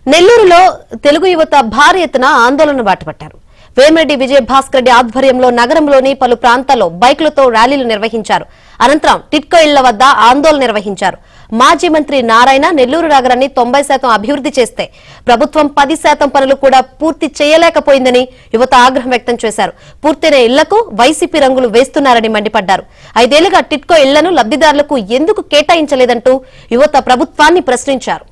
నెల్లూరులో తెలుగు యువత భారీ ఎత్తున ఆందోళన బాటపట్టారు. వేమిరెడ్డి విజయభాస్కర్ రెడ్డి ఆధ్వర్యంలో నగరంలోని పలు ప్రాంతాల్లో బైకులతో ర్యాలీలు నిర్వహించారు. అనంతరం టిట్కో ఇళ్ల వద్ద ఆందోళన నిర్వహించారు. మాజీ మంత్రి నారాయణ నెల్లూరు నగరాన్ని 90% అభివృద్ధి చేస్తే ప్రభుత్వం 10% పనులు కూడా పూర్తి చేయలేకపోయిందని యువత ఆగ్రహం వ్యక్తం చేశారు. పూర్తయిన ఇళ్లకు వైసీపీ రంగులు వేస్తున్నారని మండిపడ్డారు. 5 ఏళ్లుగా టిట్కో ఇళ్లను లబ్ధిదారులకు ఎందుకు కేటాయించలేదంటూ యువత ప్రభుత్వాన్ని ప్రశ్నించారు.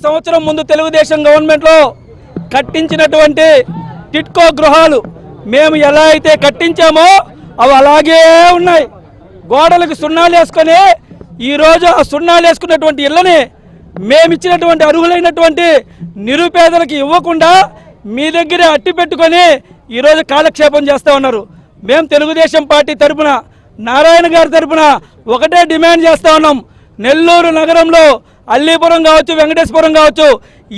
సంవత్సరం ముందు తెలుగుదేశం గవర్నమెంట్ లో కట్టించినటువంటి టిట్కో గృహాలు మేము ఎలా అయితే కట్టించామో అవి అలాగే ఉన్నాయి. గోడలకు సున్నాలు వేసుకొని ఈరోజు ఆ సున్నాలు వేసుకున్నటువంటి ఇళ్ళని మేమిచ్చినటువంటి అర్హులైనటువంటి నిరుపేదలకు ఇవ్వకుండా మీ దగ్గర అట్టి పెట్టుకొని ఈరోజు కాలక్షేపం చేస్తూ ఉన్నారు. మేము తెలుగుదేశం పార్టీ తరఫున నారాయణ గారి తరఫున ఒకటే డిమాండ్ చేస్తూ ఉన్నాం. నెల్లూరు నగరంలో అల్లీపురం కావచ్చు, వెంకటేశ్వరం కావచ్చు,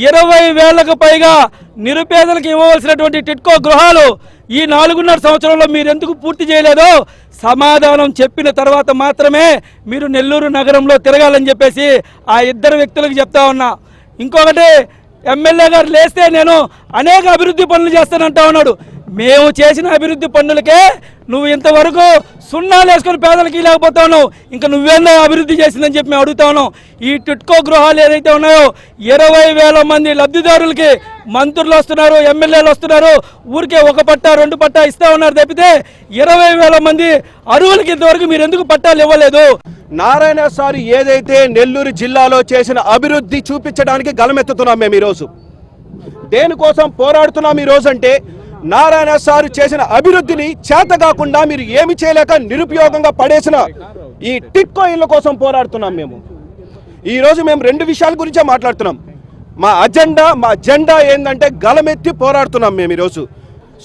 20,000కు పైగా నిరుపేదలకు ఇవ్వవలసినటువంటి టిట్కో గృహాలు ఈ 4.5 సంవత్సరంలో మీరు ఎందుకు పూర్తి చేయలేదో సమాధానం చెప్పిన తర్వాత మాత్రమే మీరు నెల్లూరు నగరంలో తిరగాలని చెప్పేసి ఆ ఇద్దరు వ్యక్తులకు చెప్తా ఉన్నా. ఇంకొకటి, ఎమ్మెల్యే గారు లేస్తే నేను అనేక అభివృద్ధి పనులు చేస్తానంటా ఉన్నాడు. మేము చేసిన అభివృద్ధి పనులకే నువ్వు ఇంతవరకు సున్నాలు వేసుకొని పేదలకి లేకపోతా ఉన్నావు. ఇంకా నువ్వేందో అభివృద్ధి చేసిందని చెప్పి మేము అడుగుతా ఉన్నాం. ఈ టిట్కో గృహాలు ఏదైతే ఉన్నాయో 20,000 మంది లబ్ధిదారులకి మంత్రులు వస్తున్నారు, ఎమ్మెల్యేలు వస్తున్నారు, ఊరికే 1 పట్టా 2 పట్టా ఇస్తా ఉన్నారు తప్పితే 20,000 మంది అర్హులకి ఇంతవరకు మీరు ఎందుకు పట్టాలు ఇవ్వలేదు? నారాయణ సార్ ఏదైతే నెల్లూరు జిల్లాలో చేసిన అభివృద్ధి చూపించడానికి గలమెత్తుతున్నాం మేము ఈరోజు. దేనికోసం పోరాడుతున్నాం ఈరోజు అంటే నారాయణ సార్ చేసిన అభివృద్ధిని చేత కాకుండా మీరు ఏమి చేయలేక నిరుపయోగంగా పడేసిన ఈ టిట్కో ఇళ్ల కోసం పోరాడుతున్నాం. ఈరోజు మేము 2 విషయాల గురించే మాట్లాడుతున్నాం. మా జెండా ఏంటంటే గలమెత్తి పోరాడుతున్నాం మేము ఈరోజు.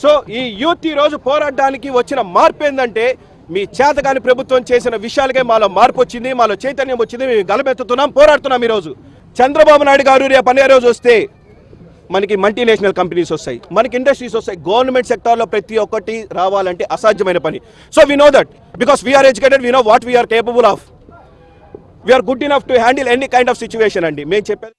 సో ఈ యూత్ ఈరోజు పోరాడడానికి వచ్చిన మార్పు ఏంటంటే మీ చేతగాని ప్రభుత్వం చేసిన విషయాలకే మాలో మార్పు వచ్చింది, మాలో చైతన్యం వచ్చింది. మేము గలమెత్తుతున్నాం, పోరాడుతున్నాం ఈరోజు. చంద్రబాబు నాయుడు గారు రేపు అనే రోజు వస్తే మనకి మల్టీనేషనల్ కంపెనీస్ వస్తాయి, మనకి ఇండస్ట్రీస్ వస్తాయి. గవర్నమెంట్ సెక్టార్లో ప్రతి ఒక్కటి రావాలంటే అసాధ్యమైన పని. So we know that because we are educated, we know what we are capable of, we are good enough to handle any kind of situation అండి మేము చెప్పేది.